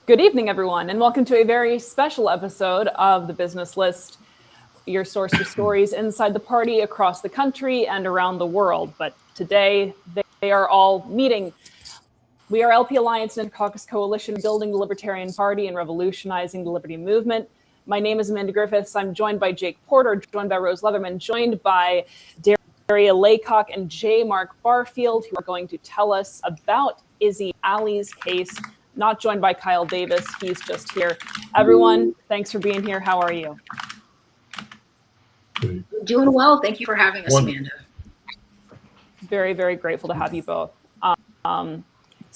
Good evening, everyone, and welcome to a very special episode of the Business List, your source for stories inside the party, across the country, and around the world. But today, they are all meeting. We are LP Alliance and Caucus Coalition, building the Libertarian Party and revolutionizing the liberty movement. My name is Amanda Griffiths. I'm joined by Jake Porter, joined by Rose Leatherman, joined by Daria Laycock and J. Mark Barfield, who are going to tell us about Izzy Ali's case. Not joined by Kyle Davis. He's just here. Everyone, thanks for being here. How are you? Doing well. Thank you for having us, Amanda. Very, very grateful to have you both.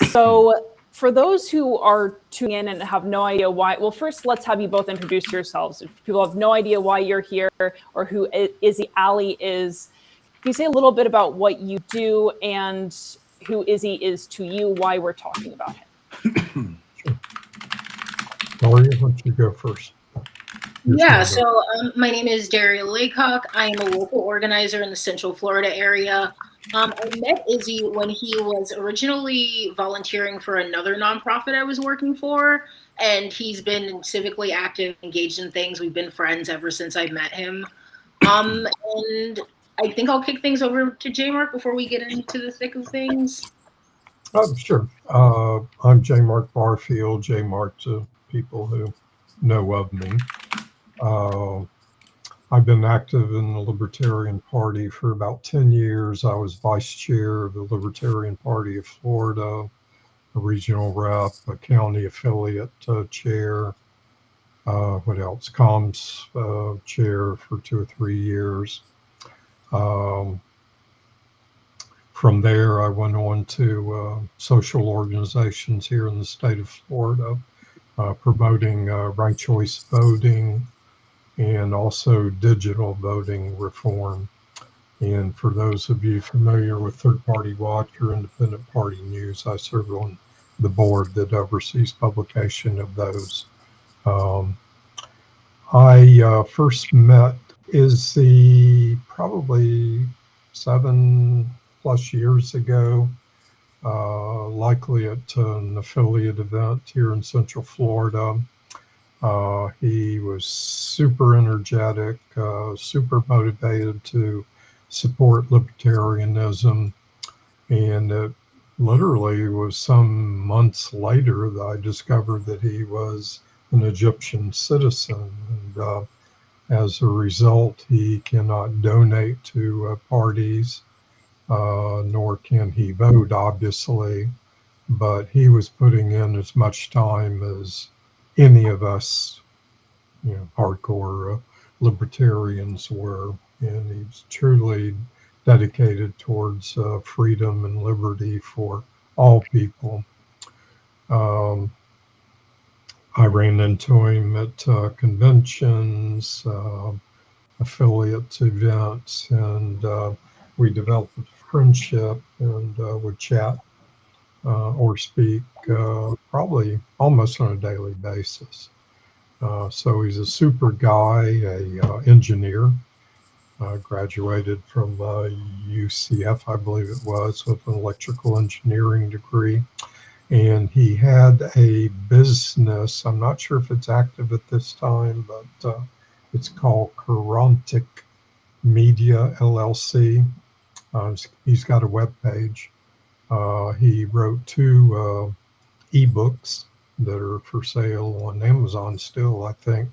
So for those who are tuning in and have no idea why, well, first, let's have you both introduce yourselves. If people have no idea why you're here or who Izzy Ali is, can you say a little bit about what you do and who Izzy is to you, why we're talking about him? Sure. Daria, why don't you go first? So my name is Daria Laycock. I am a local organizer in the Central Florida area. I met Izzy when he was originally volunteering for another nonprofit I was working for, and he's been civically active, engaged in things. We've been friends ever since I met him. And I think I'll kick things over to J. Mark before we get into the thick of things. Sure. I'm J. Mark Barfield. J. Mark to people who know of me. I've been active in the Libertarian Party for about 10 years. I was vice chair of the Libertarian Party of Florida, a regional rep, a county affiliate chair. What else? Comms chair for 2 or 3 years. From there, I went on to social organizations here in the state of Florida, promoting ranked choice voting and also digital voting reform. And for those of you familiar with Third Party Watch or Independent Party News, I serve on the board that oversees publication of those. I first met Izzy probably 7+ years ago, likely at an affiliate event here in Central Florida. He was super energetic, super motivated to support libertarianism, and it literally was some months later that I discovered that he was an Egyptian citizen, and as a result, he cannot donate to parties, nor can he vote, obviously, but he was putting in as much time as any of us, hardcore libertarians were, and he's truly dedicated towards freedom and liberty for all people. I ran into him at conventions, affiliate events, and we developed a friendship and would chat or speak probably almost on a daily basis. So he's a super guy, a engineer, graduated from UCF, I believe it was, with an electrical engineering degree. And he had a business, I'm not sure if it's active at this time, but it's called Carontic Media LLC. He's got a webpage. He wrote 2 ebooks that are for sale on Amazon still, I think,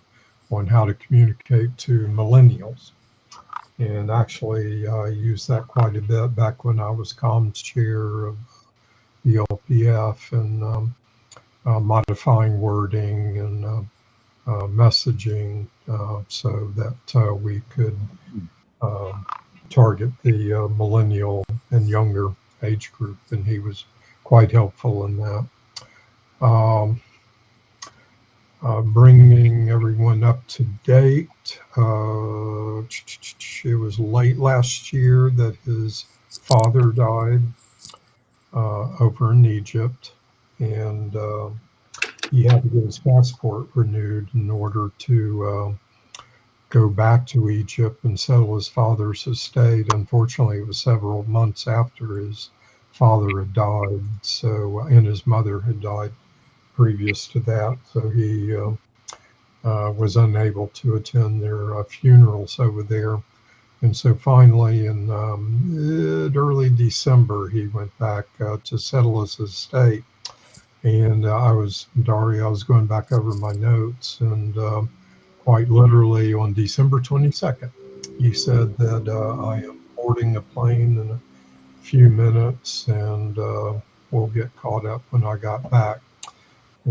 on how to communicate to millennials. And actually, I used that quite a bit back when I was comms chair of the LPF, and modifying wording and messaging so that we could target the millennial and younger age group, and he was quite helpful in that. Bringing everyone up to date, it was late last year that his father died over in Egypt, and he had to get his passport renewed in order to go back to Egypt and settle his father's estate. Unfortunately, it was several months after his father had died, and his mother had died previous to that, so he was unable to attend their funerals over there. And so finally, in early December, he went back to settle his estate. And I was going back over my notes, and quite literally on December 22nd, he said that I am boarding a plane in a few minutes, and we'll get caught up when I got back.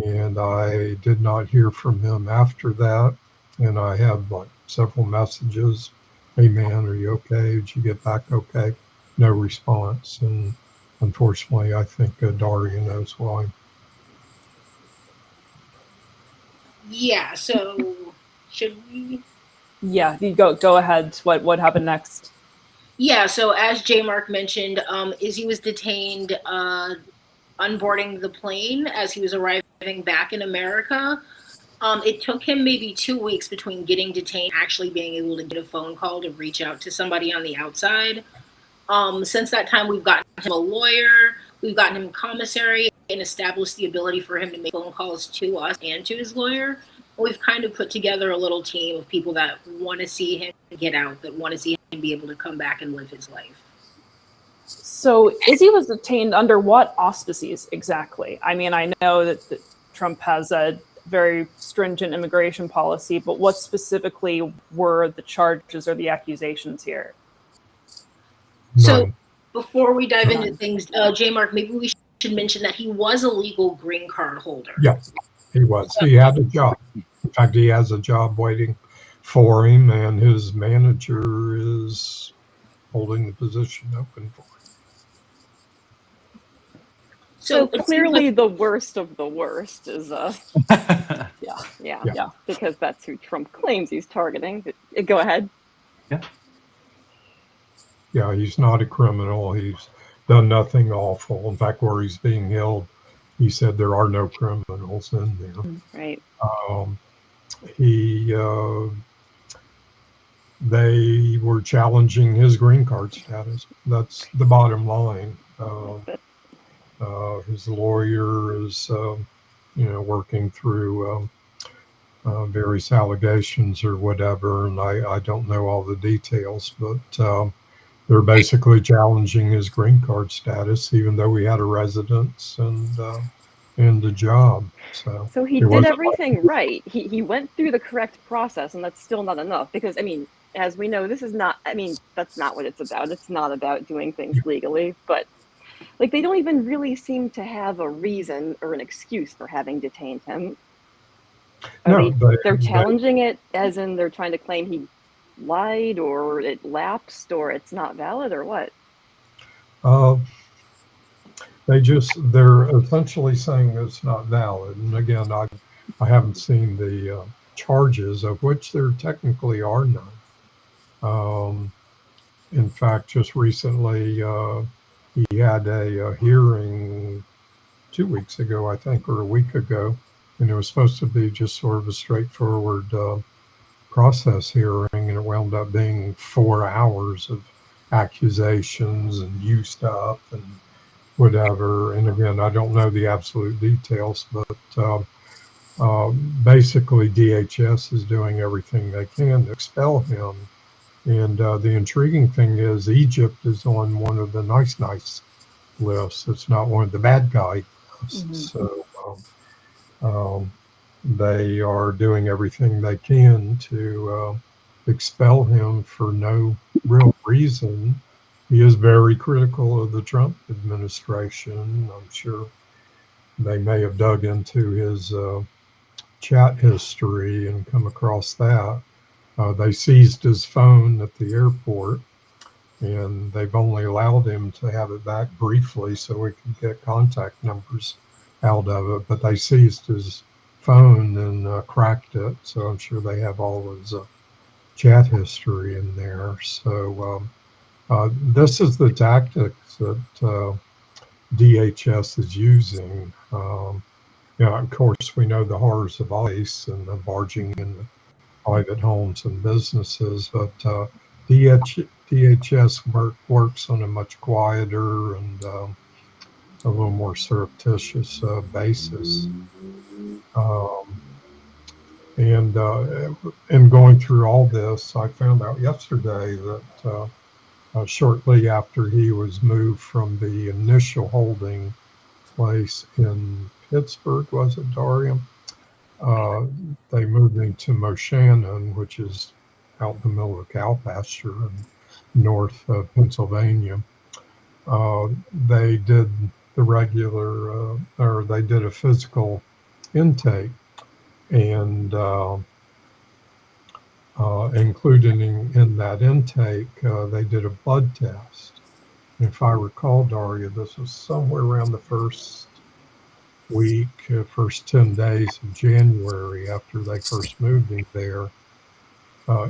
And I did not hear from him after that. And I had like several messages. Hey man, are you okay? Did you get back okay? No response. And unfortunately, I think Daria knows why. Yeah, so should we? Yeah, you go ahead. What happened next? Yeah, so as J. Mark mentioned, Izzy was detained unboarding the plane as he was arriving back in America. It took him maybe 2 weeks between getting detained and actually being able to get a phone call to reach out to somebody on the outside. Since that time, we've gotten him a lawyer, we've gotten him commissary, and established the ability for him to make phone calls to us and to his lawyer. We've kind of put together a little team of people that want to see him get out, that want to see him be able to come back and live his life. So Izzy was detained under what auspices exactly? I mean, I know that Trump has a very stringent immigration policy, but what specifically were the charges or the accusations here? So before we dive into things, J. Mark, maybe we should mention that he was a legal green card holder. Yeah, he was. He had a job. In fact, he has a job waiting for him, and his manager is holding the position open for him. So clearly the worst of the worst is yeah, because that's who Trump claims he's targeting. Go ahead. Yeah, he's not a criminal. He's done nothing awful. In fact, where he's being held, he said there are no criminals in there. Right. They were challenging his green card status. That's the bottom line. His lawyer is, working through various allegations or whatever, and I don't know all the details, but they're basically challenging his green card status, even though he had a residence and a job. So he did everything right. He went through the correct process, and that's still not enough because, I mean, as we know, that's not what it's about. It's not about doing things legally, but like they don't even really seem to have a reason or an excuse for having detained him. They're challenging it as in they're trying to claim he lied or it lapsed or it's not valid or what? They're essentially saying it's not valid. And again, I haven't seen the charges, of which there technically are none. In fact, just recently, he had a hearing 2 weeks ago, I think, or a week ago, and it was supposed to be just sort of a straightforward process hearing, and it wound up being 4 hours of accusations and you stuff and whatever. And again, I don't know the absolute details, but basically DHS is doing everything they can to expel him. And the intriguing thing is Egypt is on one of the nice lists. It's not one of the bad guy lists. So they are doing everything they can to expel him for no real reason. He is very critical of the Trump administration. I'm sure they may have dug into his chat history and come across that. They seized his phone at the airport, and they've only allowed him to have it back briefly so we could get contact numbers out of it. But they seized his phone and cracked it, so I'm sure they have all his chat history in there. So this is the tactics that DHS is using. Of course, we know the horrors of ICE and the barging in private homes and businesses, but DHS works on a much quieter and a little more surreptitious basis. And in going through all this, I found out yesterday that shortly after he was moved from the initial holding place in Pittsburgh, was it, Daria? They moved him to Moshannon, which is out in the middle of cow pasture in north of Pennsylvania. They did the regular, or they did a physical intake, and including in that intake, they did a blood test. And if I recall, Daria, this was somewhere around the first week, first 10 days of January after they first moved him there.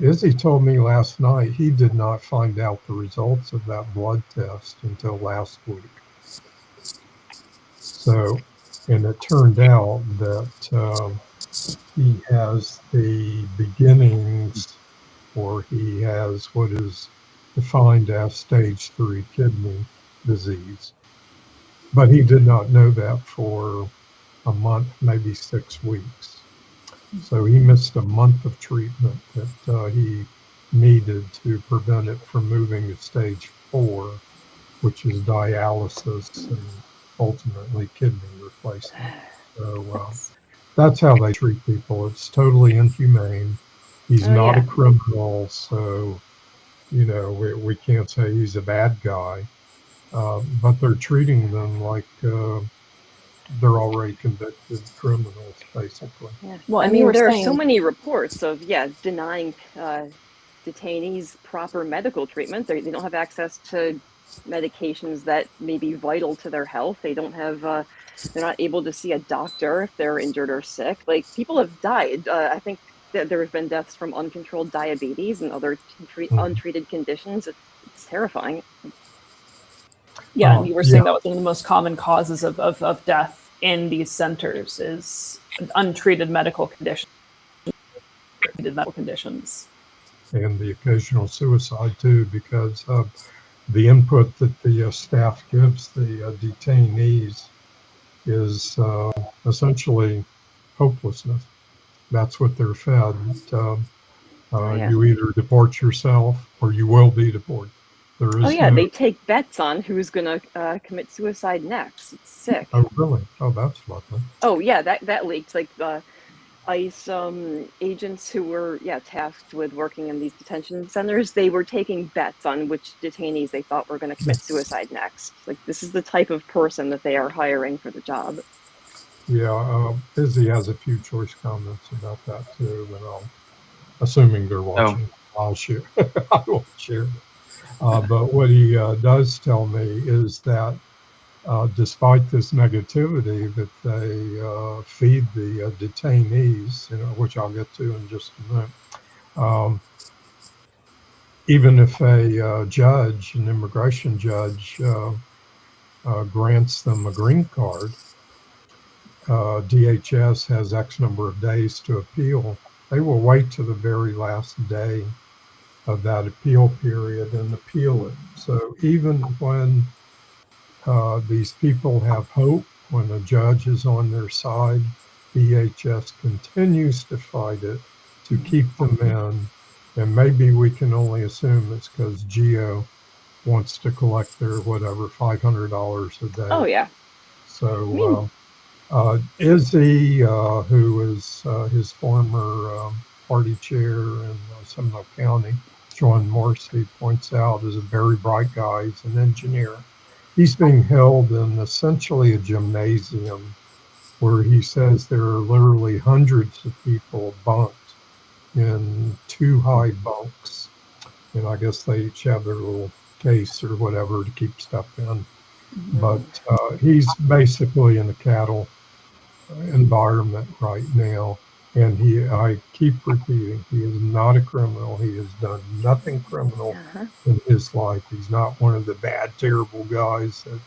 Izzy told me last night he did not find out the results of that blood test until last week. So, and it turned out that he has the beginnings, or he has what is defined as stage 3 kidney disease. But he did not know that for a month, maybe 6 weeks. So he missed a month of treatment that he needed to prevent it from moving to stage 4, which is dialysis and ultimately kidney replacement. So that's how they treat people. It's totally inhumane. He's not a criminal, so, you know, we can't say he's a bad guy. But they're treating them like they're already convicted criminals, basically. Yeah. Well, I and mean, you were there are saying, so many reports of, denying detainees proper medical treatment. They don't have access to medications that may be vital to their health. They don't have, they're not able to see a doctor if they're injured or sick. Like, people have died. I think that there have been deaths from uncontrolled diabetes and other untreated conditions. It's terrifying. yeah, and you were saying that was one of the most common causes of death in these centers is untreated medical conditions. And the occasional suicide too, because the input that the staff gives the detainees is essentially hopelessness. That's what they're fed. You either deport yourself or you will be deported. There is they take bets on who's going to commit suicide next. It's sick. Oh, really? Oh, that's lovely. Oh, yeah, that leaked. Like, the ICE agents who were tasked with working in these detention centers, they were taking bets on which detainees they thought were going to commit suicide next. Like, this is the type of person that they are hiring for the job. Yeah, Izzy has a few choice comments about that too, and assuming they're watching, I'll share. I won't share. But what he does tell me is that despite this negativity that they feed the detainees, which I'll get to in just a minute, even if a judge, an immigration judge, grants them a green card, DHS has X number of days to appeal. They will wait to the very last day of that appeal period and appeal it. So even when these people have hope, when a judge is on their side, DHS continues to fight it to keep them in. And maybe we can only assume it's because Geo wants to collect their $500 a day. Oh, yeah. So Izzy, who is his former party chair in Seminole County, John Morrissey, points out, is a very bright guy. He's an engineer. He's being held in essentially a gymnasium where he says there are literally hundreds of people bunked in 2 high bunks. And I guess they each have their little case or whatever to keep stuff in. But he's basically in a cattle environment right now. And I keep repeating, he is not a criminal. He has done nothing criminal in his life. He's not one of the bad, terrible guys that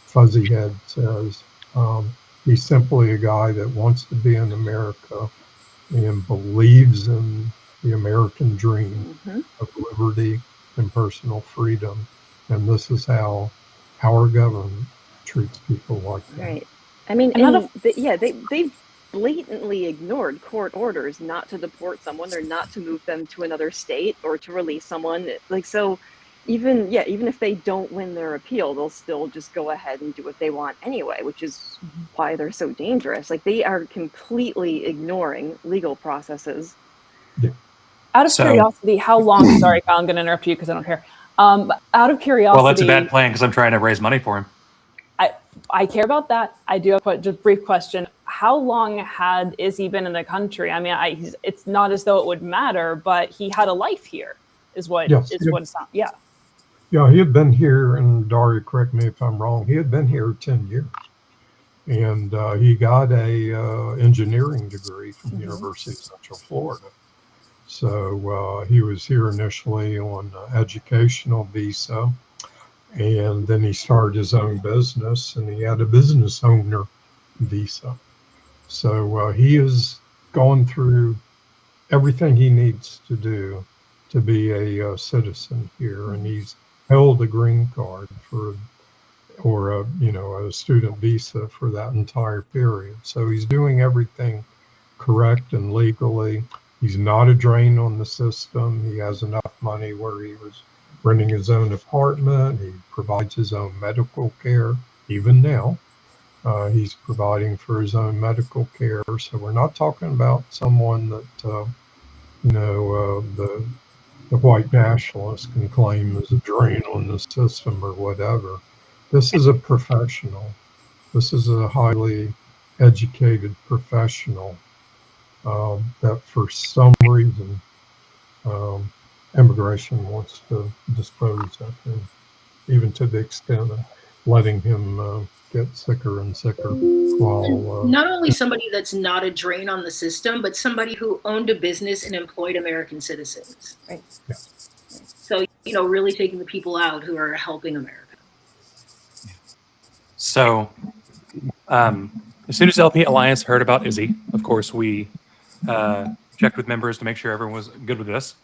Fuzzy Head says. He's simply a guy that wants to be in America and believes in the American dream of liberty and personal freedom. And this is how our government treats people like that. Right. I mean, And they've blatantly ignored court orders not to deport someone or not to move them to another state or to release someone. Like, so even if they don't win their appeal, they'll still just go ahead and do what they want anyway, which is why they're so dangerous. Like, they are completely ignoring legal processes. Yeah. Out of curiosity, how long? Sorry, Kyle, I'm going to interrupt you because I don't care. Out of curiosity, Well, that's a bad plan because I'm trying to raise money for him. I care about that. I do have just a brief question. How long had Izzy been in the country? I mean, it's not as though it would matter, but he had a life here, is what Yes, what it's not. Yeah. Yeah, he had been here, and Daria, correct me if I'm wrong, he had been here 10 years. And he got a engineering degree from the University of Central Florida. So he was here initially on educational visa, and then he started his own business, and he had a business owner visa. So he has gone through everything he needs to do to be a citizen here, and he's held a green card or a student visa for that entire period. So he's doing everything correct and legally. He's not a drain on the system. He has enough money where he was renting his own apartment. He provides his own medical care. Even now, he's providing for his own medical care. So we're not talking about someone that, the white nationalists can claim as a drain on the system or whatever. This is a professional. This is a highly educated professional that for some reason immigration wants to dispose of him, even to the extent of letting him get sicker and sicker while not only somebody that's not a drain on the system, but somebody who owned a business and employed American citizens. Right. Yeah. So, really taking the people out who are helping America. So as soon as LP Alliance heard about Izzy, of course, we checked with members to make sure everyone was good with this.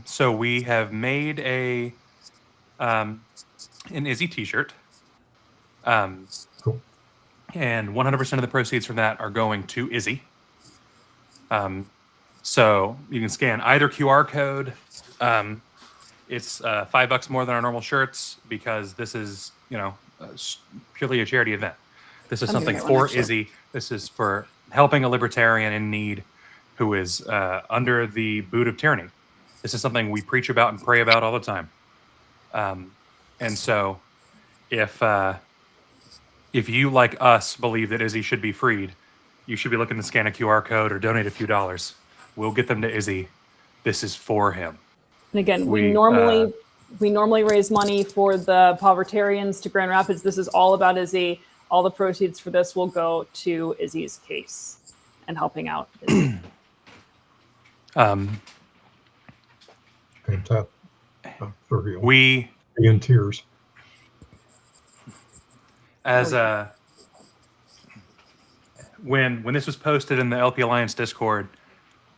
So we have made an Izzy t-shirt. Cool. And 100% of the proceeds from that are going to Izzy. So you can scan either QR code. It's $5 more than our normal shirts because this is, purely a charity event. This is something for Izzy. This is for helping a libertarian in need who is under the boot of tyranny. This is something we preach about and pray about all the time. And so if you, like us, believe that Izzy should be freed, you should be looking to scan a QR code or donate a few dollars. We'll get them to Izzy. This is for him. And again, we normally raise money for the Povertarians to Grand Rapids. This is all about Izzy. All the proceeds for this will go to Izzy's case and helping out Izzy. Fantastic. For real. We in tears. As when this was posted in the LP Alliance Discord,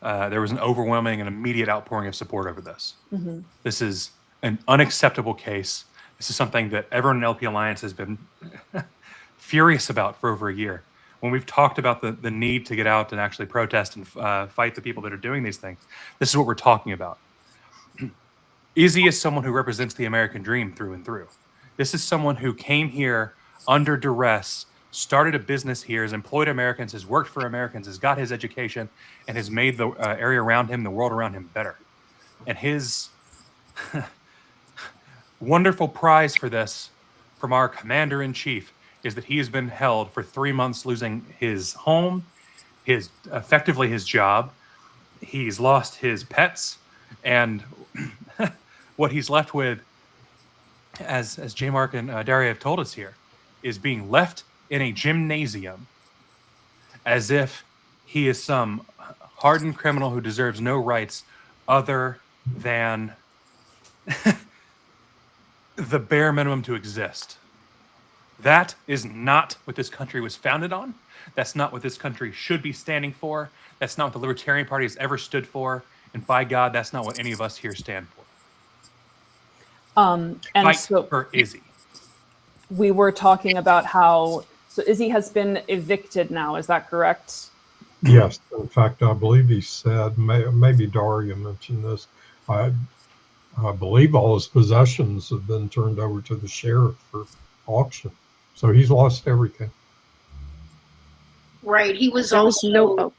there was an overwhelming and immediate outpouring of support over this. Mm-hmm. This is an unacceptable case. This is something that everyone in LP Alliance has been furious about for over a year. When we've talked about the need to get out and actually protest and fight the people that are doing these things, this is what we're talking about. Izzy is someone who represents the American dream through and through. This is someone who came here under duress, started a business here, has employed Americans, has worked for Americans, has got his education, and has made the area around him, the world around him, better. And his wonderful prize for this from our commander-in-chief is that he has been held for 3 months, losing his home, effectively his job. He's lost his pets, and what he's left with, as J. Mark and Daria have told us here, is being left in a gymnasium as if he is some hardened criminal who deserves no rights other than the bare minimum to exist. That is not what this country was founded on. That's not what this country should be standing for. That's not what the Libertarian Party has ever stood for. And by God, that's not what any of us here stand for. And Fight so for Izzy. we were talking about how, so Izzy has been evicted now, is that correct? Yes, in fact, I believe he said, maybe Daria mentioned this, I believe all his possessions have been turned over to the sheriff for auction. So he's lost everything. Right. He was There was also no.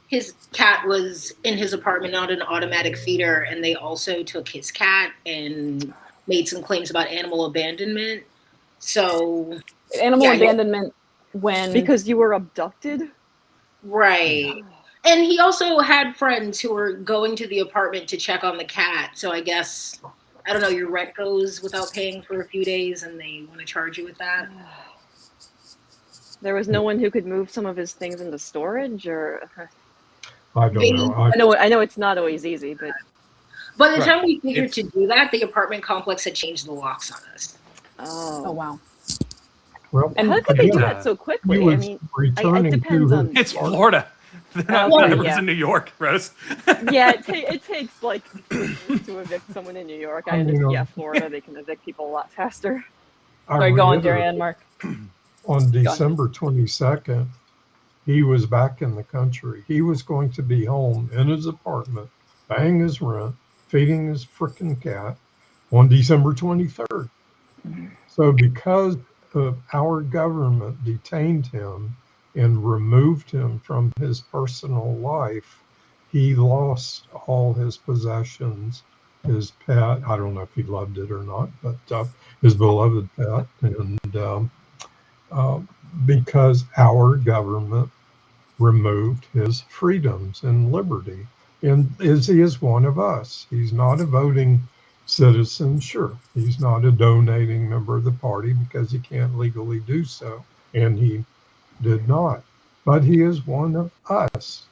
his cat was in his apartment on an automatic feeder, and they also took his cat and made some claims about animal abandonment. So Animal yeah, abandonment when Because you were abducted? right. And he also had friends who were going to the apartment to check on the cat. So I guess, I don't know, your rent goes without paying for a few days and they want to charge you with that. There was no one who could move some of his things into storage, or I don't know. I know it's not always easy, but By the Right. time we figured It's- to do that, the apartment complex had changed the locks on us. oh wow. Well, And how could they do again, that so he quickly? I was mean, it returning depends to on. It's Florida. They're not Okay, members yeah. in New York, Rose. Yeah, it takes like weeks to evict someone in New York. I understand. Yeah, Florida, they can evict people a lot faster. Sorry, go on, reiterate, Darian, Mark. on December 22nd, he was back in the country. He was going to be home in his apartment, paying his rent, feeding his frickin' cat on December 23rd. So because our government detained him and removed him from his personal life, he lost all his possessions, his pet. I don't know if he loved it or not, but his beloved pet. And because our government removed his freedoms and liberty. And Izzy is one of us. He's not a voting citizen, sure. He's not a donating member of the party because he can't legally do so. And he did not. But he is one of us.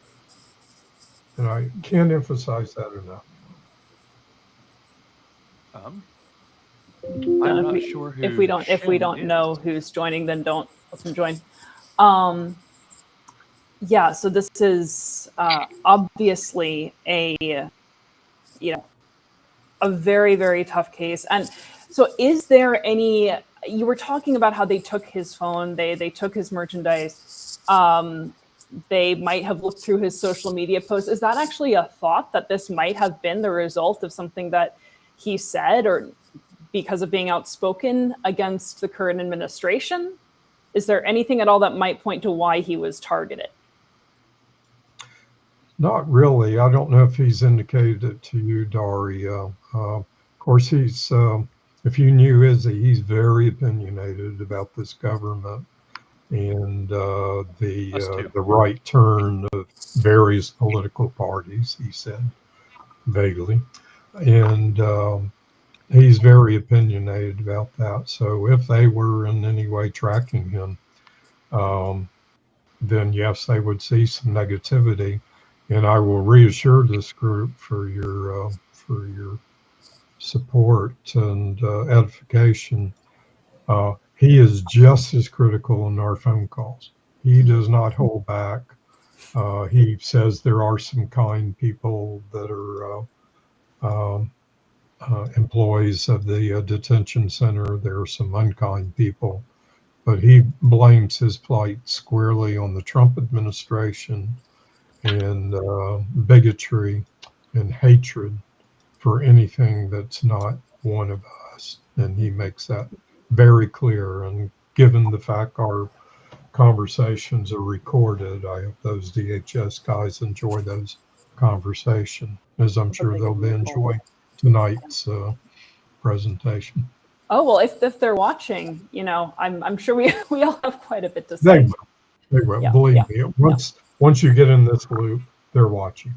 And I can't emphasize that enough. I'm if not we, sure who. if we don't Shem know is. who's joining, then don't let them join. Yeah, so this is obviously a very, very tough case. And so is there any, you were talking about how they took his phone, they took his merchandise, they might have looked through his social media posts. Is that actually a thought that this might have been the result of something that he said, or because of being outspoken against the current administration? Is there anything at all that might point to why he was targeted? Not really. I don't know if he's indicated it to you, Daria. Of course, he's, if you knew Izzy, he's very opinionated about this government and the right turn of various political parties, he said vaguely. And he's very opinionated about that. So if they were in any way tracking him, then yes, they would see some negativity. And I will reassure this group for your support and edification. He is just as critical in our phone calls. He does not hold back. He says there are some kind people that are employees of the detention center. There are some unkind people, but he blames his plight squarely on the Trump administration and bigotry and hatred for anything that's not one of us. And he makes that very clear. And given the fact our conversations are recorded, I hope those DHS guys enjoy those conversations, as I'm sure they'll enjoy tonight's presentation. Oh, well, if they're watching, I'm sure we all have quite a bit to say. They will. Yeah, Believe yeah, me. Once you get in this loop, they're watching.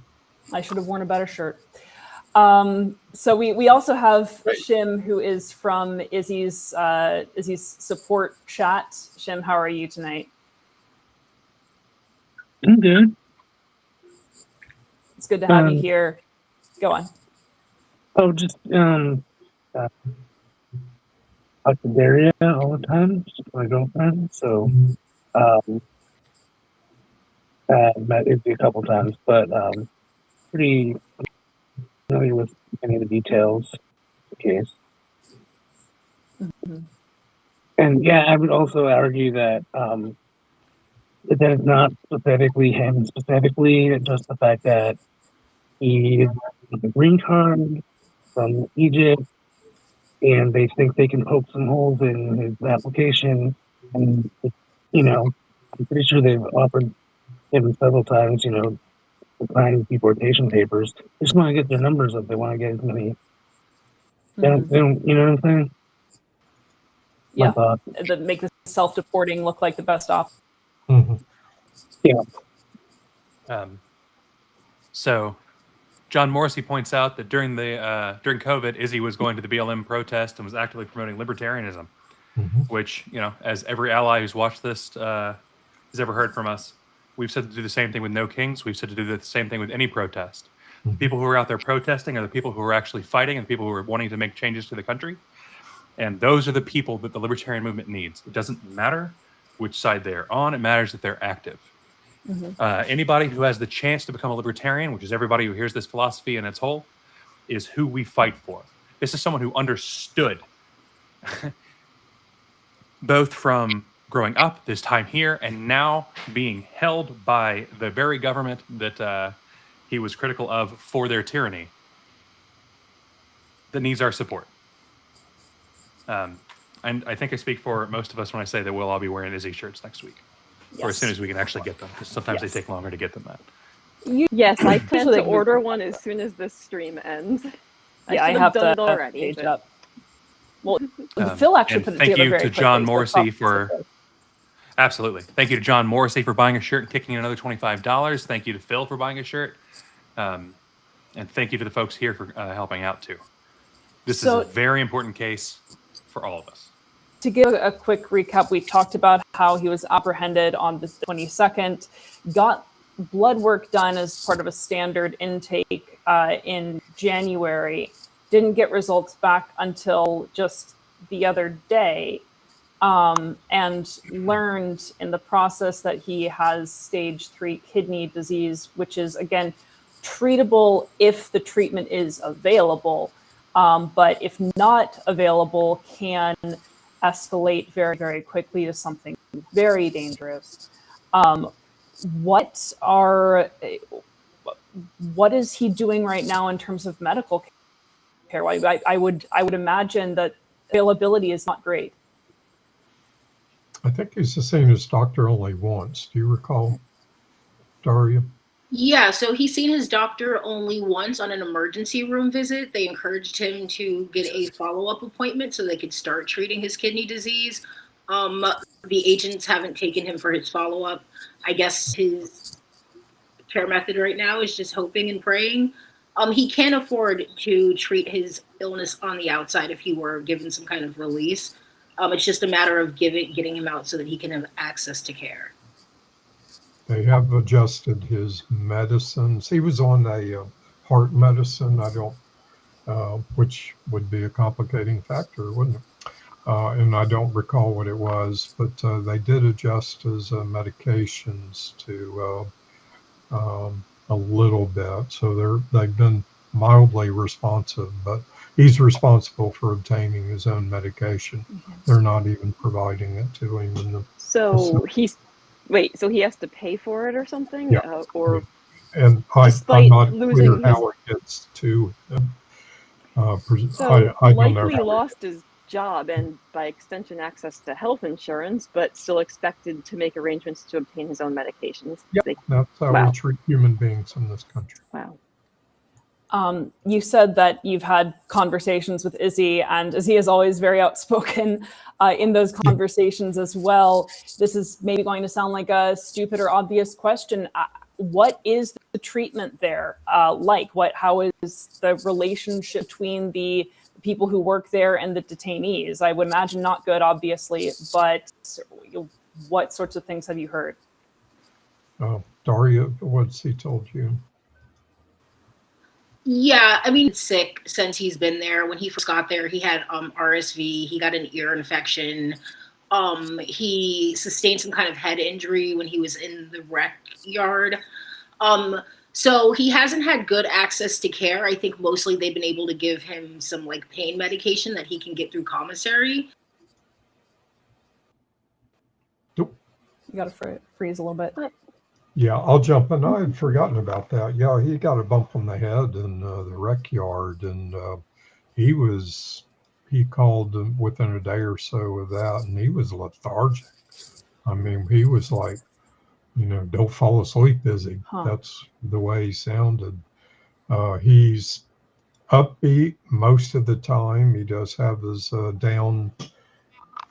I should have worn a better shirt. So we also have Shim, who is from Izzy's support chat. Shim, how are you tonight? I'm good. It's good to have you here. Go on. Oh, just talk to Daria all the time. She's my girlfriend, so met Izzy a couple times, but pretty familiar with many of the details of the case. Mm-hmm. And yeah, I would also argue that that it's not specifically him specifically, just the fact that he has a green card from Egypt, and they think they can poke some holes in his application. And, you know, I'm pretty sure they've offered him several times, to sign deportation papers. They just want to get their numbers up. They want to get as many. They don't, you know what I'm saying? My Yeah, thought. that make the self-deporting look like the best option. Mhm. Yeah. So John Morrissey points out that during COVID, Izzy was going to the BLM protest and was actively promoting libertarianism, Mhm. which, as every ally who's watched this has ever heard from us, we've said to do the same thing with No Kings. We've said to do the same thing with any protest. The people who are out there protesting are the people who are actually fighting and the people who are wanting to make changes to the country. And those are the people that the libertarian movement needs. It doesn't matter which side they're on. It matters that they're active. Anybody who has the chance to become a libertarian, which is everybody who hears this philosophy in its whole, is who we fight for. This is someone who understood both from growing up, this time here, and now being held by the very government that he was critical of for their tyranny, that needs our support. And I think I speak for most of us when I say that we'll all be wearing Izzy shirts next week. Or as soon as we can actually get them, because sometimes they take longer to get than that. Yes, I plan Usually to order one as soon as this stream ends. Yeah, I should have done to it already. page But... up. Well, Phil actually and put it thank together you very to quickly, John so Morrissey props for to Phil. absolutely. Thank you to John Morrissey for buying a shirt and kicking in another $25. Thank you to Phil for buying a shirt, and thank you to the folks here for helping out too. This is a very important case for all of us. To give a quick recap, we talked about how he was apprehended on the 22nd, got blood work done as part of a standard intake in January, didn't get results back until just the other day, and learned in the process that he has stage 3 kidney disease, which is, again, treatable if the treatment is available, but if not available, can escalate very, very quickly to something very dangerous. What is he doing right now in terms of medical care? I would imagine that availability is not great. I think he's seen his doctor only once. Do you recall, Daria? Yeah, so he's seen his doctor only once on an emergency room visit. They encouraged him to get a follow-up appointment so they could start treating his kidney disease. The agents haven't taken him for his follow-up. I guess his care method right now is just hoping and praying. He can't afford to treat his illness on the outside if he were given some kind of release. It's just a matter of getting him out so that he can have access to care. They have adjusted his medicines. He was on a heart medicine. Which would be a complicating factor, wouldn't it? And I don't recall what it was, but they did adjust his medications to a little bit. So they've been mildly responsive, but he's responsible for obtaining his own medication. They're not even providing it to him. So he has to pay for it or something? Yeah. Or and I'm not clear how it gets to him. So I don't likely know. lost his job and by extension access to health insurance, but still expected to make arrangements to obtain his own medications. Yep, that's how we treat human beings in this country. Wow. You said that you've had conversations with Izzy, and Izzy is always very outspoken in those conversations as well. This is maybe going to sound like a stupid or obvious question. What is the treatment there like? How is the relationship between the people who work there and the detainees? I would imagine not good, obviously, but what sorts of things have you heard? Daria, what's he told you? Yeah, I mean, sick since he's been there. When he first got there, he had RSV. He got an ear infection. He sustained some kind of head injury when he was in the rec yard. So he hasn't had good access to care. I think mostly they've been able to give him some pain medication that he can get through commissary. You got to freeze a little bit. Yeah, I'll jump in. I had forgotten about that. Yeah, he got a bump on the head in the rec yard, and he called within a day or so of that, and he was lethargic. I mean, he was like, don't fall asleep, Izzy. Huh. That's the way he sounded. He's upbeat most of the time. He does have his down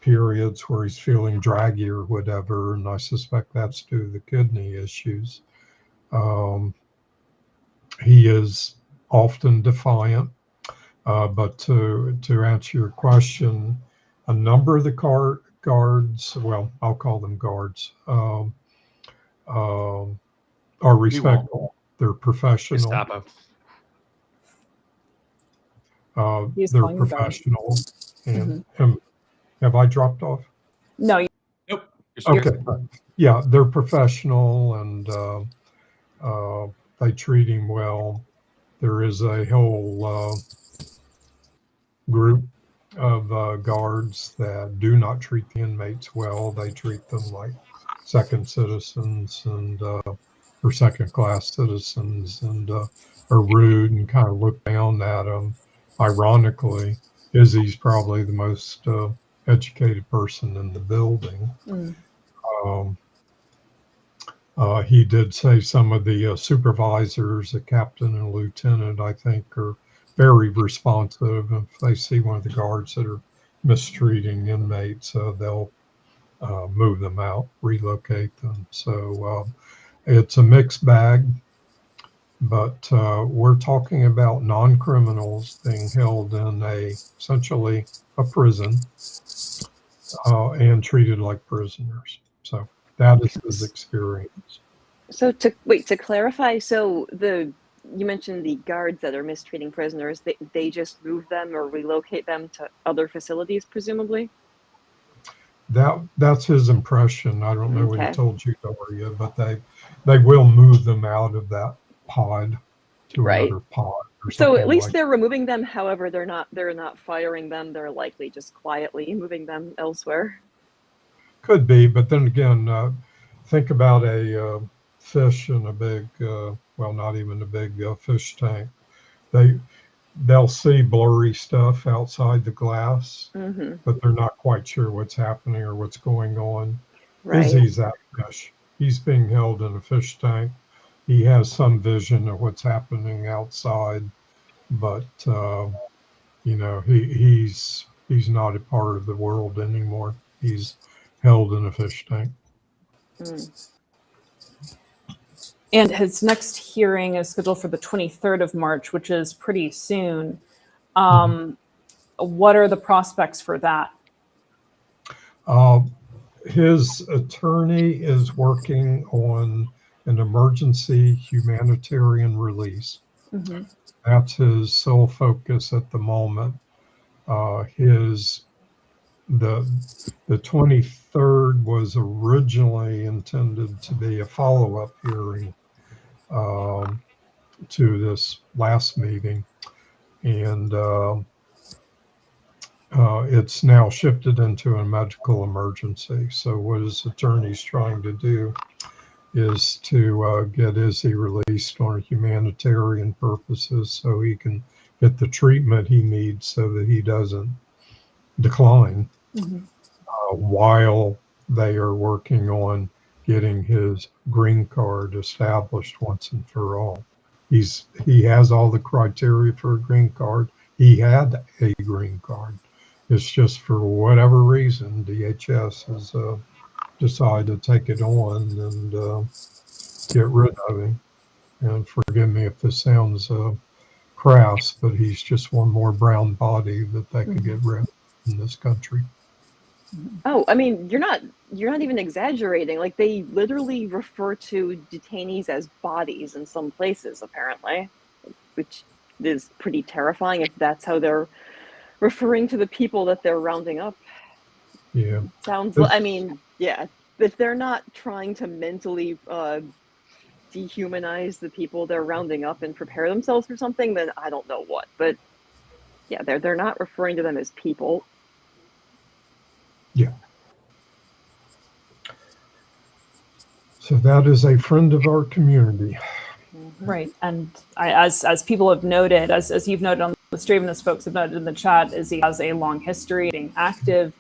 periods where he's feeling draggy or whatever, and I suspect that's due to the kidney issues. He is often defiant, but to answer your question, a number of the guards, well, I'll call them guards, are respectful. They're professional. Gestapo. He's They're calling them guards. professional. And have I dropped off? No. Nope. You're Okay. Yeah, they're professional, and they treat him well. There is a whole group of guards that do not treat the inmates well. They treat them like second citizens and or second class citizens, and are rude and kind of look down at them. Ironically, Izzy's probably the most educated person in the building. He did say some of the supervisors, a captain and a lieutenant, I think, are very responsive. If they see one of the guards that are mistreating inmates, they'll move them out, relocate them. So it's a mixed bag, but we're talking about non-criminals being held in essentially a prison and treated like prisoners. So that is his experience. So to clarify, so you mentioned the guards that are mistreating prisoners, they just move them or relocate them to other facilities, presumably? That's his impression. I don't know what he Okay. told you, Doria, but they will move them out of that pod to another pod or something. So at least like they're removing them. However, they're not firing them. They're likely just quietly moving them elsewhere. Could be, but then again, think about a fish in a big, well, not even a big fish tank. They'll see blurry stuff outside the glass, but they're not quite sure what's happening or what's going on. Right. Izzy's that fish. He's being held in a fish tank. He has some vision of what's happening outside, but he's not a part of the world anymore. He's held in a fish tank. And his next hearing is scheduled for the 23rd of March, which is pretty soon. What are the prospects for that? His attorney is working on an emergency humanitarian release. That's his sole focus at the moment. The 23rd was originally intended to be a follow-up hearing to this last meeting, and it's now shifted into a medical emergency. So what his attorney's trying to do is to get Izzy released on humanitarian purposes so he can get the treatment he needs so that he doesn't decline while they are working on getting his green card established once and for all. He has all the criteria for a green card. He had a green card. It's just for whatever reason, DHS has decided to take it on and get rid of him. And forgive me if this sounds crass, but he's just one more brown body that they could get rid of in this country. Oh, I mean, you're not even exaggerating. Like, they literally refer to detainees as bodies in some places, apparently, which is pretty terrifying if that's how they're referring to the people that they're rounding up. Yeah. I mean, yeah, if they're not trying to mentally dehumanize the people they're rounding up and prepare themselves for something, then I don't know what. But yeah, they're not referring to them as people. Yeah. So that is a friend of our community. Right. And as people have noted, as you've noted on the stream, and as folks have noted in the chat, Izzy has a long history of being active,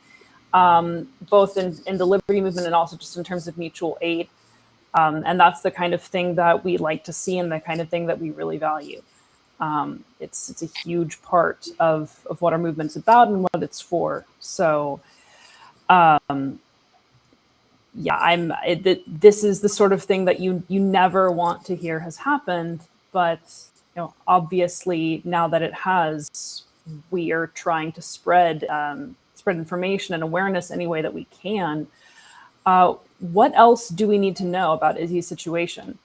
both in the liberty movement and also just in terms of mutual aid. And that's the kind of thing that we like to see and the kind of thing that we really value. It's a huge part of what our movement's about and what it's for. So, this is the sort of thing that you never want to hear has happened, but obviously now that it has, we are trying to spread information and awareness any way that we can. What else do we need to know about Izzy's situation?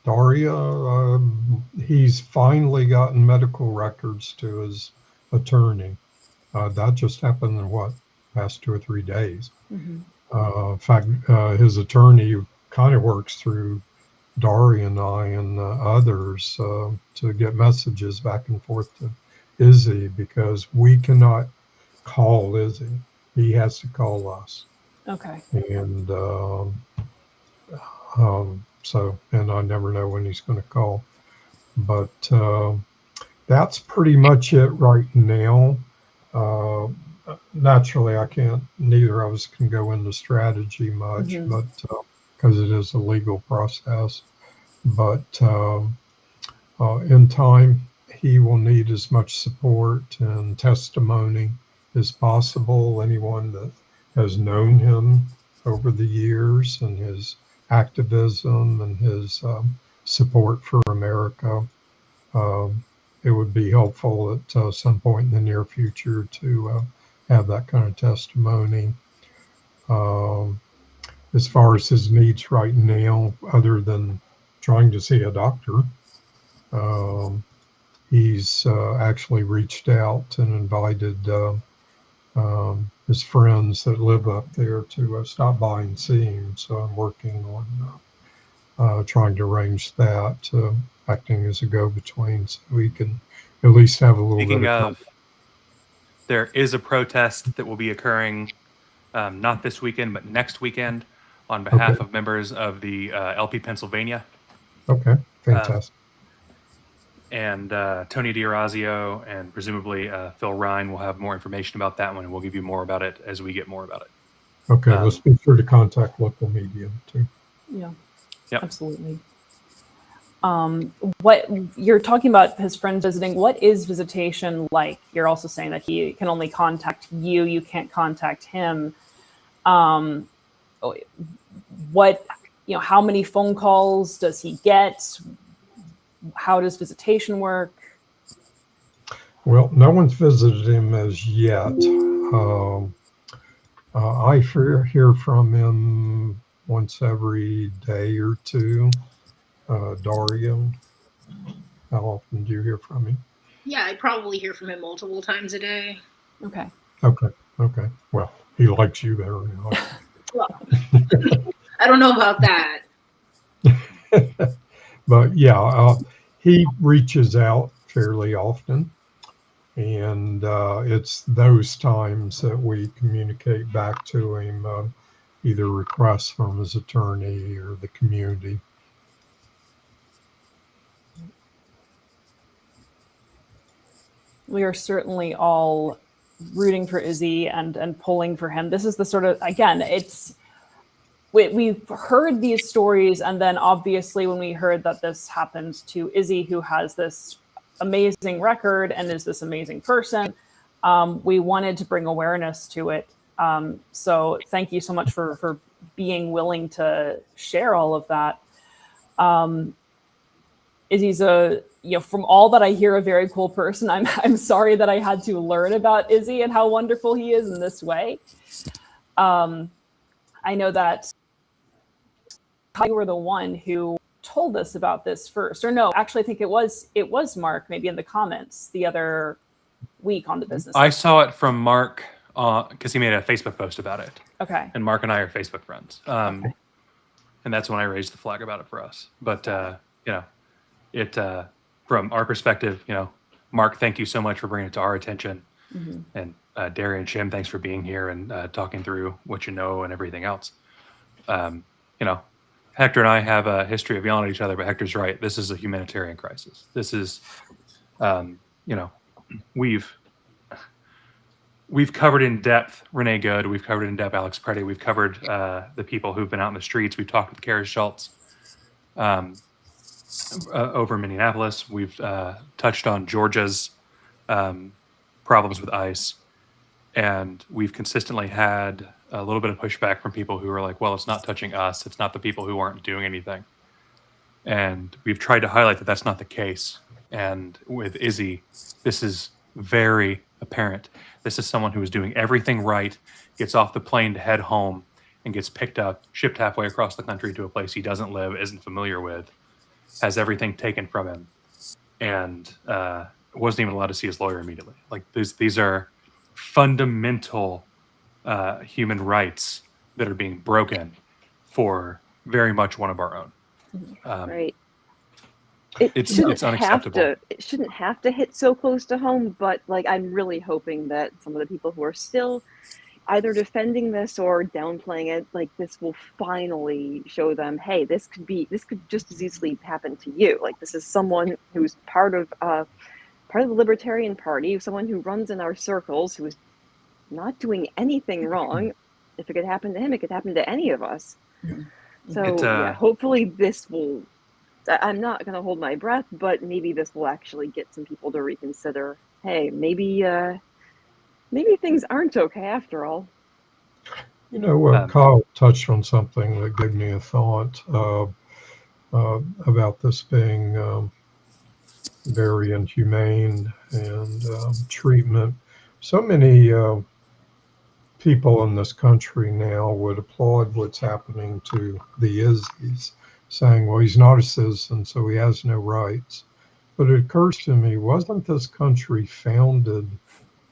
Daria, he's finally gotten medical records to his attorney. That just happened in past 2 or 3 days. Mm-hmm. In fact, his attorney kind of works through Daria and I and others to get messages back and forth to Izzy, because we cannot call Izzy. He has to call us. Okay. And and I never know when he's going to call. But that's pretty much it right now. Naturally, neither of us can go into strategy much, mm-hmm. but because it is a legal process. But in time, he will need as much support and testimony as possible. Anyone that has known him over the years and his activism and his support for America, it would be helpful at some point in the near future to have that kind of testimony. As far as his needs right now, other than trying to see a doctor, he's actually reached out and invited his friends that live up there to stop by and see him. So I'm working on trying to arrange that, acting as a go-between, so we can at least have a little Speaking bit of, there is a protest that will be occurring not this weekend, but next weekend on behalf of members of the LP Pennsylvania. Okay, fantastic. And Tony D'Orazio and presumably Phil Ryan will have more information about that one, and we'll give you more about it as we get more about it. Okay, let's be sure to contact local media too. Yeah, yep. Absolutely. What you're talking about his friends visiting, what is visitation like? You're also saying that he can only contact you, you can't contact him. What, how many phone calls does he get? How does visitation work? Well, no one's visited him as yet. I hear from him once every day or two. Daria, how often do you hear from him? Yeah, I probably hear from him multiple times a day. Okay. Well, he likes you better than I. Well, I don't know about that. But yeah, he reaches out fairly often, and it's those times that we communicate back to him, either requests from his attorney or the community. We are certainly all rooting for Izzy and pulling for him. This is the sort of, again, we've heard these stories, and then obviously when we heard that this happened to Izzy, who has this amazing record and is this amazing person, we wanted to bring awareness to it. So thank you so much for being willing to share all of that. Izzy's from all that I hear, a very cool person. I'm sorry that I had to learn about Izzy and how wonderful he is in this way. I know that you were the one who told us about this first, or no, actually I think it was Mark, maybe in the comments the other week on the business. I saw it from Mark because he made a Facebook post about it. Okay. And Mark and I are Facebook friends. Okay. And that's when I raised the flag about it for us. But from our perspective, Mark, thank you so much for bringing it to our attention. Mm-hmm. And Darian, Shim, thanks for being here and talking through what you know and everything else. Hector and I have a history of yelling at each other, but Hector's right. This is a humanitarian crisis. This is, we've covered in depth Renee Good. We've covered in depth Alex Preddy. We've covered the people who've been out in the streets. We've talked with Kara Schultz over Minneapolis. We've touched on Georgia's problems with ICE. And we've consistently had a little bit of pushback from people who are like, well, it's not touching us. It's not the people who aren't doing anything. And we've tried to highlight that that's not the case. And with Izzy, this is very apparent. This is someone who is doing everything right, gets off the plane to head home, and gets picked up, shipped halfway across the country to a place he doesn't live, isn't familiar with, has everything taken from him, and wasn't even allowed to see his lawyer immediately. Like these are fundamental human rights that are being broken for very much one of our own. Right. It's unacceptable. It shouldn't have to hit so close to home, but like I'm really hoping that some of the people who are still either defending this or downplaying it, like this will finally show them, hey, this could just as easily happen to you. Like this is someone who's part of the Libertarian Party, someone who runs in our circles, who is not doing anything wrong. If it could happen to him, it could happen to any of us. So hopefully this will, I'm not going to hold my breath, but maybe this will actually get some people to reconsider, hey, maybe things aren't okay after all. Kyle touched on something that gave me a thought about this being very inhumane and treatment. So many people in this country now would applaud what's happening to the Izzy's, saying, well, he's not a citizen, so he has no rights. But it occurs to me, wasn't this country founded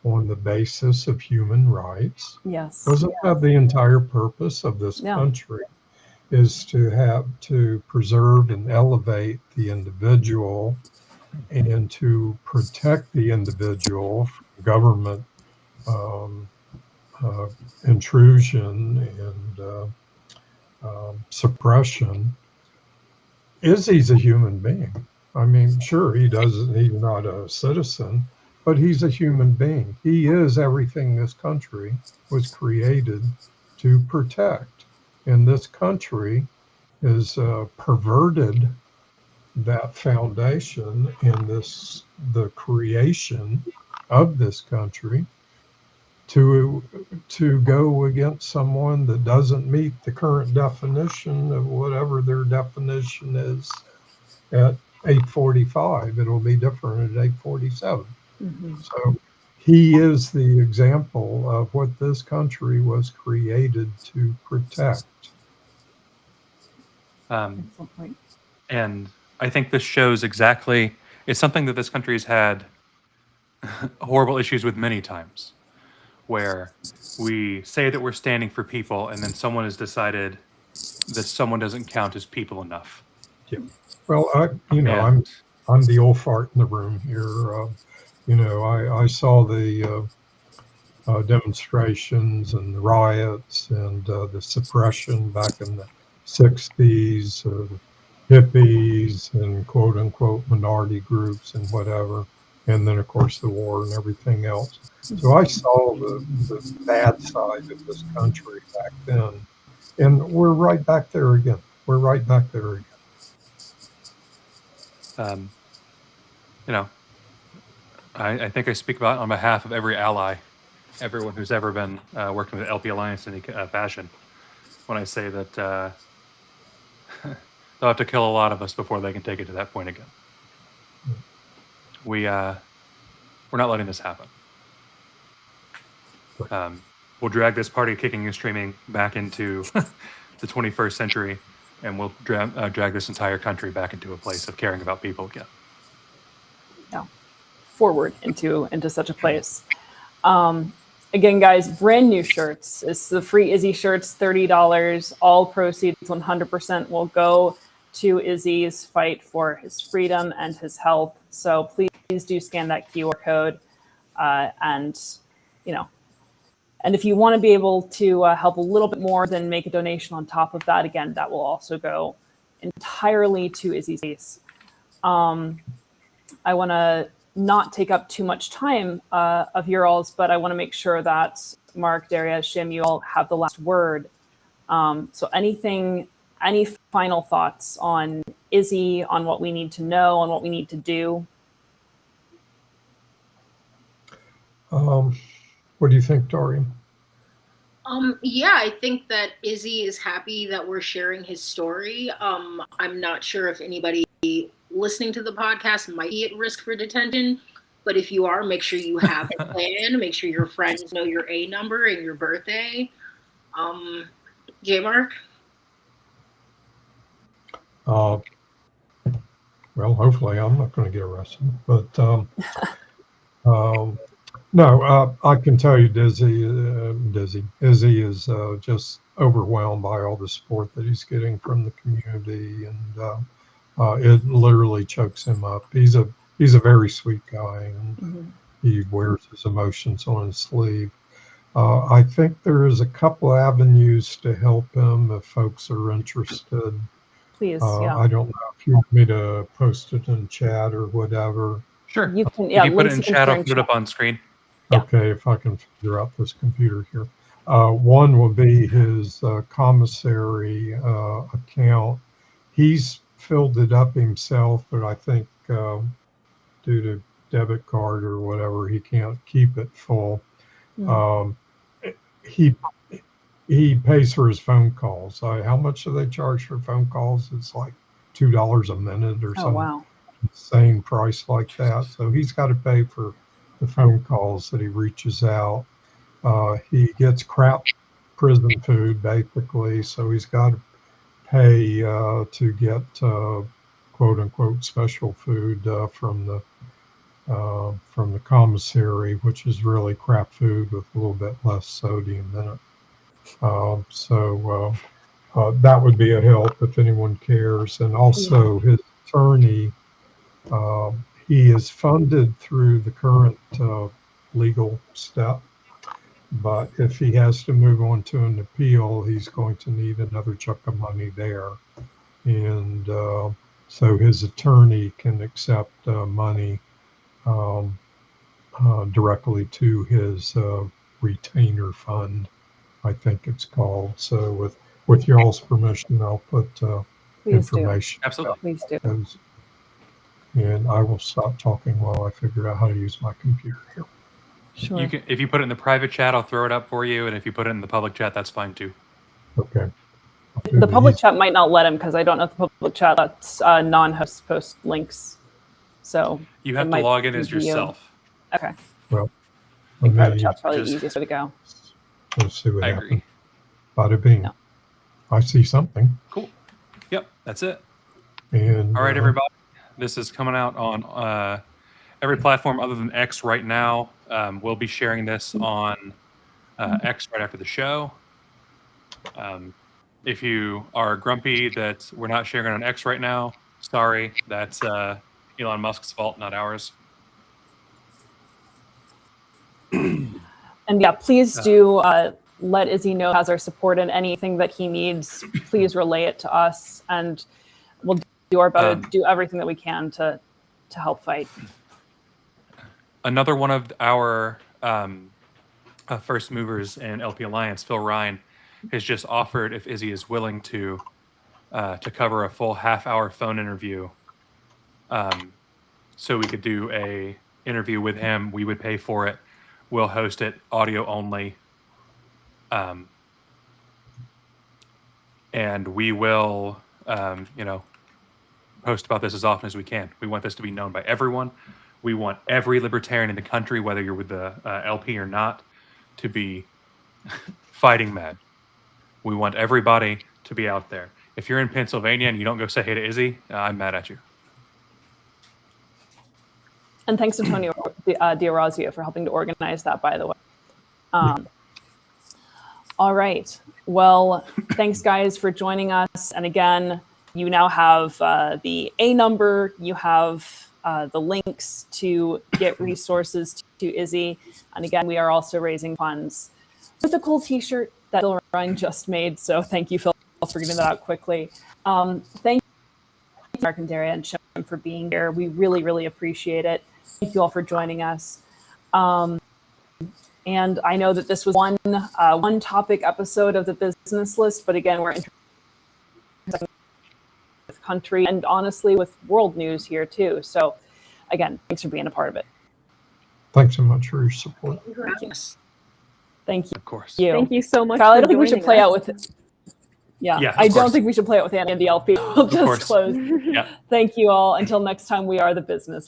on the basis of human rights? Yes. Wasn't that the entire purpose of this country? Is to preserve and elevate the individual and to protect the individual from government intrusion and suppression. Izzy's a human being. I mean, sure, he's not a citizen, but he's a human being. He is everything this country was created to protect. And this country has perverted that foundation in the creation of this country to go against someone that doesn't meet the current definition of whatever their definition is at 8:45. It'll be different at 8:47. Mm-hmm. So he is the example of what this country was created to protect. And I think this shows exactly, it's something that this country has had horrible issues with many times, where we say that we're standing for people and then someone has decided that someone doesn't count as people enough. Yeah. Well, I'm the old fart in the room here. I saw the demonstrations and the riots and the suppression back in the 60s of hippies and quote unquote minority groups and whatever. And then, of course, the war and everything else. So I saw the bad side of this country back then. And we're right back there again. I think I speak about on behalf of every ally, everyone who's ever been working with LP Alliance in any fashion, when I say that they'll have to kill a lot of us before they can take it to that point again. We're not letting this happen. We'll drag this party kicking and screaming back into the 21st century, and we'll drag this entire country back into a place of caring about people again. Yeah, forward into such a place. Again, guys, brand new shirts. It's the free Izzy shirts, $30. All proceeds, 100% will go to Izzy's fight for his freedom and his health. So please do scan that QR code and, And if you want to be able to help a little bit more, then make a donation on top of that. Again, that will also go entirely to Izzy's case. I want to not take up too much time of your all's, but I want to make sure that Mark, Daria, Shim, you all have the last word. So any final thoughts on Izzy, on what we need to know, on what we need to do? What do you think, Dorian? Yeah, I think that Izzy is happy that we're sharing his story. I'm not sure if anybody listening to the podcast might be at risk for detention, but if you are, make sure you have a plan. Make sure your friends know your A number and your birthday. J Mark? Well, hopefully I'm not going to get arrested, but no, I can tell you, Izzy is just overwhelmed by all the support that he's getting from the community, and it literally chokes him up. He's a very sweet guy, and he wears his emotions on his sleeve. I think there is a couple avenues to help him if folks are interested. Please, yeah. I don't know if you want me to post it in chat or whatever. Sure. You can, yeah, if you put it in chat, I'll put it up on screen. Yeah. Okay, if I can figure out this computer here. One will be his commissary account. He's filled it up himself, but I think due to debit card or whatever, he can't keep it full. He pays for his phone calls. How much do they charge for phone calls? It's like $2 a minute or some insane price like that. So he's got to pay for the phone calls that he reaches out. He gets crap prison food basically, so he's got to pay to get quote unquote special food from the commissary, which is really crap food with a little bit less sodium in it. So that would be a help if anyone cares. And also his attorney, he is funded through the current legal step, but if he has to move on to an appeal, he's going to need another chunk of money there. And so his attorney can accept money directly to his retainer fund, I think it's called. So with y'all's permission, I'll put information. Absolutely. Please do. And I will stop talking while I figure out how to use my computer here. Sure. You can, if you put it in the private chat, I'll throw it up for you, and if you put it in the public chat, that's fine too. Okay. The public chat might not let him because I don't know if the public chat lets non-hosts post links. So you have to log in as yourself. Okay. Well, I think private chat's probably the easiest way to go. Let's see what I happens. agree. Bada bing. No. I see something. Cool. Yep, that's it. And all right, everybody. This is coming out on every platform other than X right now. We'll be sharing this on X right after the show. If you are grumpy that we're not sharing it on X right now, sorry. That's Elon Musk's fault, not ours. And yeah, please do let Izzy know he has our support and anything that he needs. Please relay it to us, and we'll do our best, do everything that we can to help fight. Another one of our first movers in LP Alliance, Phil Ryan, has just offered if Izzy is willing to cover a full half-hour phone interview, so we could do a interview with him. We would pay for it. We'll host it audio only, and we will, post about this as often as we can. We want this to be known by everyone. We want every libertarian in the country, whether you're with the LP or not, to be fighting mad. We want everybody to be out there. If you're in Pennsylvania and you don't go say hey to Izzy, I'm mad at you. And thanks to Tony D'Orazio for helping to organize that, by the way. All right. Well, thanks, guys, for joining us. And again, you now have the A number. You have the links to get resources to Izzy. And again, we are also raising funds with a cool T-shirt that Phil Ryan just made. So thank you, Phil, for getting that out quickly. Thank you, Mark and Daria and Shem, for being here. We really, really appreciate it. Thank you all for joining us. And I know that this was one topic episode of the business list, but again, we're interested with country and honestly with world news here too. So again, thanks for being a part of it. Thanks so much for your support. Thank you for having us. Thank you. Of course. Thank you so much. Kyle, I for don't think we should joining play us. out with it. Yeah, Yeah, of I don't course. think we should play it with Andy LP. We'll just course. close. Yeah. Thank you all. Until next time, we are the business.